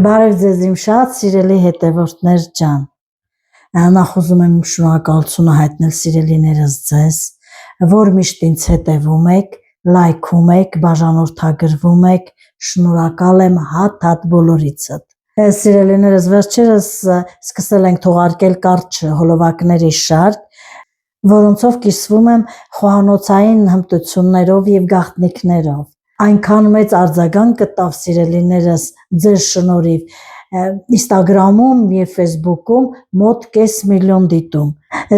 Բարև ձեզ իմ շատ սիրելի հետևորդներ ջան, նախ ուզում եմ շնորհակալություն հայտնել սիրելիներս ձեզ, որ միշտ ինձ հետևում եք, լայքում եք, բաժանորդագրվում եք, շնորհակալ եմ հատ բոլորիցդ։ Սիրելիներս վերջերս սկսել ենք թողարկել կարճ հոլովակների շարք, որոնցով կիսվում եմ խոհանոցային հմտություններով եւ գաղտնիքներով։ Այնքան մեծ արձագանք գտավ սիրելիներս ձեր շնորհիվ Instagram-ում եւ Facebook-ում մոտ 500,000 դիտում։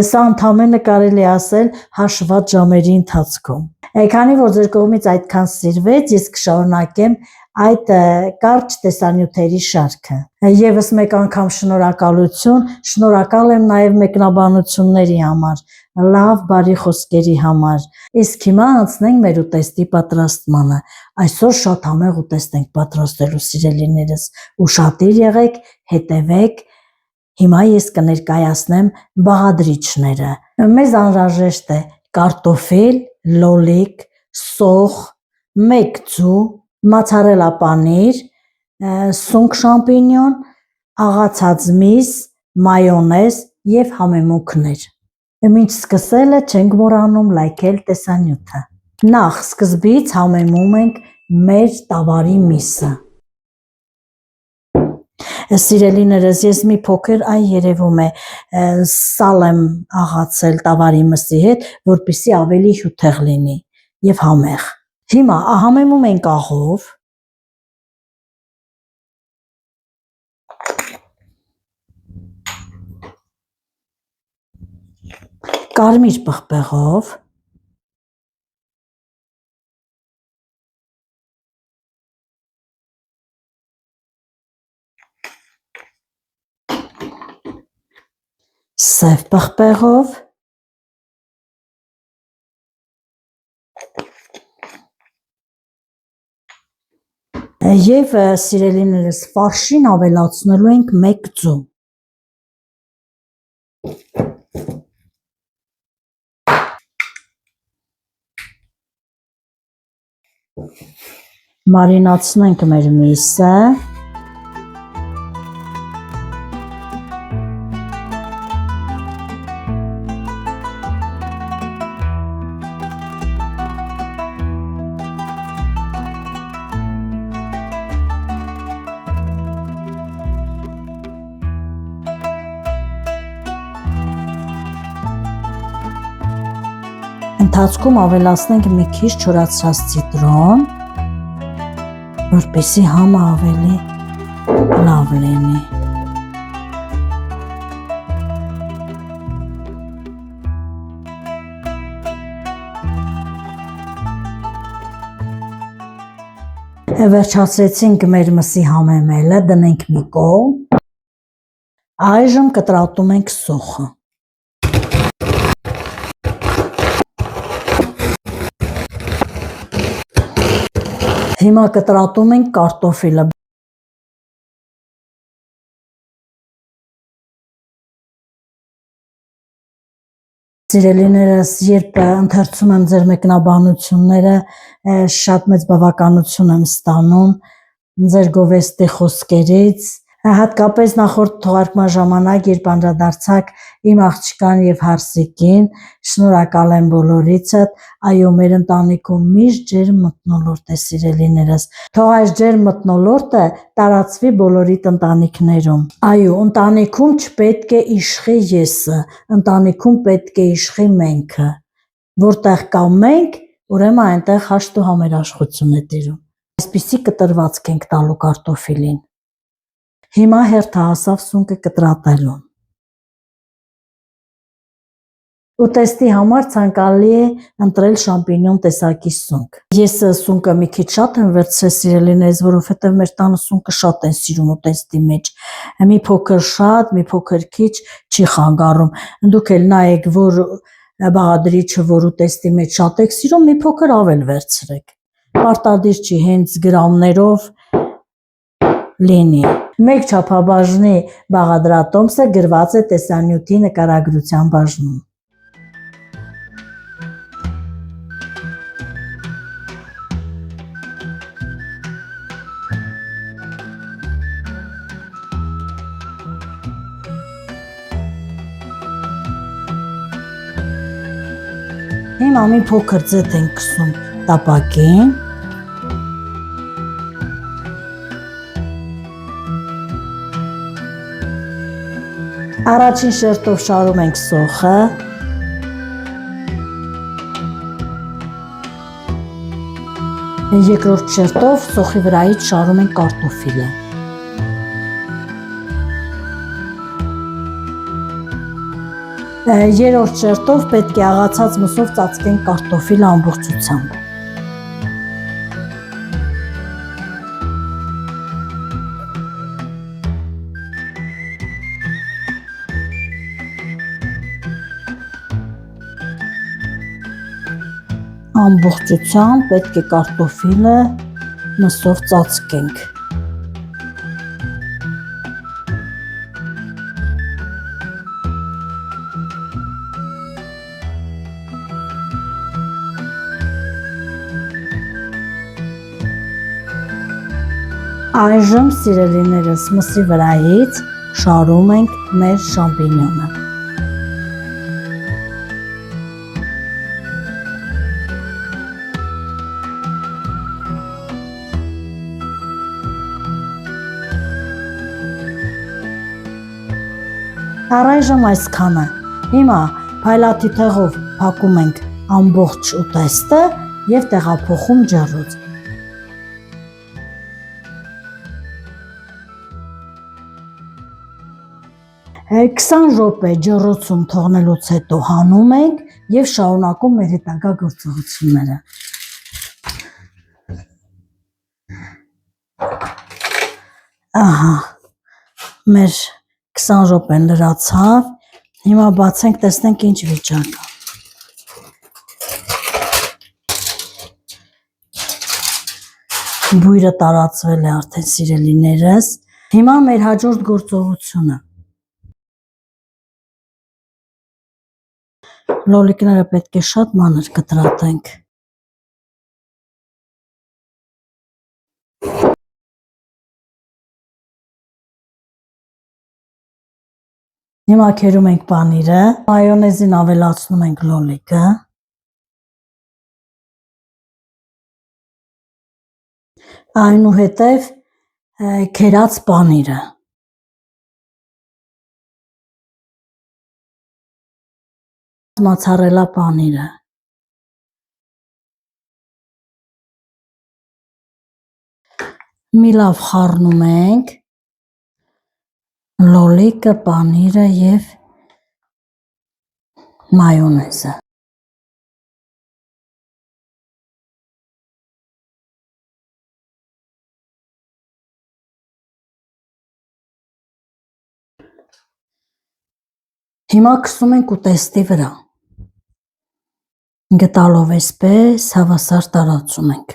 Սա ընդամենը կարելի ասել հաշված ժամերի ընթացքում։ Քանի որ ձեր կողմից այդքան սիրվեց, ես կշարունակեմ այդ կարճ տեսանյութերի շարքը։ Եվս մեկ անգամ շնորհակալություն, շնորհակալ եմ նաև մեկնաբանությունների համար, լավ բարի խոսքերի համար։ Իսկ հիմա անցնենք մեր ուտեստի պատրաստմանը։ Այսօր շատ համեղ ուտեստ ենք պատրաստելու սիրելիներս, ուշադիր եղեք, հետևեք։ Հիմա ես կներկայացնեմ բաղադրիչները։ Մեզ անհրաժեշտ է կարտոֆիլ, լոլիկ, սոխ, 1 ձու, մոցարելա պանիր, սունկ շամպինյոն, աղացած միս, մայոնեզ եւ համեմունքներ։ Մինչ սկսելը չենք մոռանում լայքել տեսանյութը։ Նախ սկզբից համեմում ենք մեր տավարի միսը։ Սիրելիներս, ես մի փոքր այն երևում է սալ եմ աղացել տավարի մսի հետ, որպեսզի ավելի հյութեղ լինի եւ համեղ։ Հիմա համեմում ենք աղով, կարմիր պղպեղով, սև պղպեղով, եւ սիրելիներս ֆարշին ավելացնելու ենք 1 ձու։ Մարինացնենք մեր միսը։ Ընթացքում ավելացնենք մի քիչ չորացած ցիտրոն, որպեսզի համը ավելի լավ լինի։ Վերջացրեցինք մեր մսի համեմելը, դնենք մի կողմ։ Այժմ կտրատում ենք սոխը։ Հիմա կտրատում ենք կարտոֆիլը։ Սիրելիներս, երբ ընթերցում եմ ձեր մեկնաբանությունները, շատ մեծ բավականություն եմ ստանում ձեր գովեստի խոսքերից, հատկապես նախորդ թողարկման ժամանակ, երբ անդրադարձաք իմ աղջկան եւ հարսիկին, շնորհակալ եմ բոլորիցդ, այո, մեր ընտանիքում միշտ ջերմ մթնոլորտ է սիրելիներս, թող այս ջերմ մթնոլորտը տարածվի բոլորիդ ընտանիքներում, այո, ընտանիքում չպետք է իշխի եսը, ընտանիքում պետք է իշխի menքը, որտեղ կա մենք, ուրեմն այնտեղ հաշտ ու համերաշխություն է տիրում, այսպիսի կտրվածք ենք տալու կարտոֆիլին։ Հիմա հերթահասավ սունկը կտրատելու։ Ուտեստի համար ցանկալի է ընտրել շամպինյոն տեսակի սունկ։ Ես սունկը մի քիչ շատ եմ վերցրել սիրելիներս, որովհետև մեր տանը սունկը շատ են սիրում ուտեստի մեջ։ Մի փոքր շատ, մի փոքր քիչ չի խանգարում։ Դուք էլ նայեք, որ բաղադրիչը, որ ուտեստի մեջ շատ եք սիրում, մի փոքր ավել վերցրեք։ Պարտադիր չի հենց գրամներով լինի։ Մեկ չափաբաժնի բաղադրատոմսը գրված է տեսանյութի նկարագրության բաժնում։ Հիմա մի փոքր ձեթ ենք քսում տապակին։ Առաջին շերտով շարում ենք սոխը։ Երկրորդ շերտով սոխի վրայից շարում ենք կարտոֆիլը։ Երրորդ շերտով պետք է աղացած մսով ծածկենք կարտոֆիլը ամբողջությամբ։ Ամբողջությամբ պետք է կարտոֆիլը մսով ծածկենք։ Այժմ սիրելիներս մսի վրայից շարում ենք մեր շամպինյոնը։ Առայժմ այսքանը։ Հիմա փայլատի թեղով փակում ենք ամբողջ ուտեստը եւ տեղափոխում ջեռոց։ Քսան րոպե ջեռոցում թողնելուց հետո հանում ենք եւ շարունակում մեր հետագա գործողությունները։ Ահա, մեր 20 րոպեն լրացավ, հիմա բացենք, տեսնենք ինչ վիճակ է։ Բույրը տարածվել է արդեն սիրելիներս։ Հիմա մեր հաջորդ գործողությունը։ Լոլիկները պետք է շատ մանր կտրատենք։ Հիմա քերում ենք պանիրը, մայոնեզին ավելացնում ենք լոլիկը, այնուհետև քերած պանիրը, մոցարելա պանիրը, մի լավ խառնում ենք լոլիկը, պանիրը և մայոնեզը։ Հիմա քսում ենք ուտեստի վրա։ Գտալով այսպես հավասար տարածում ենք։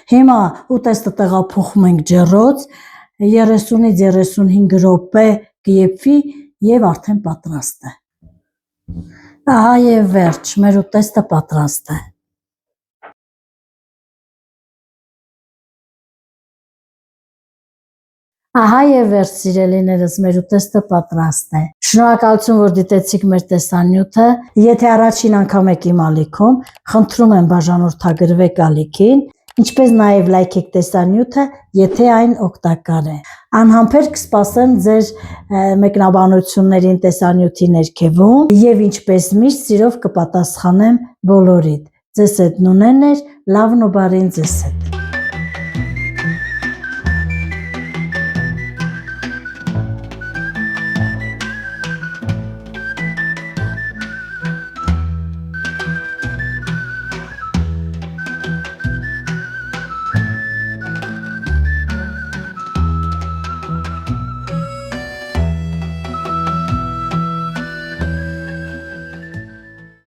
Հիմա ուտեստը տեղափոխում ենք ջեռոց, 30-ից 35 րոպե կեփվի եւ արդեն պատրաստ է։ Ահա եւ վերջ, մեր ուտեստը պատրաստ է։ Ահա եւ վերջ, սիրելիներս, մեր ուտեստը պատրաստ է։ Շնորհակալություն, որ դիտեցիք մեր տեսանյութը։ Եթե առաջին անգամ եք իմ ալիքում, խնդրում եմ բաժանորդագրվեք ալիքին, ինչպես նաև լայքեք տեսանյութը, եթե այն օգտակար է։ Անհամբեր կսպասեմ ձեր մեկնաբանություններին տեսանյութի ներքևում եւ ինչպես միշտ սիրով կպատասխանեմ բոլորիդ։ Ձեզ հետ Նունեն էր, լավն ու բարին ձեզ հետ։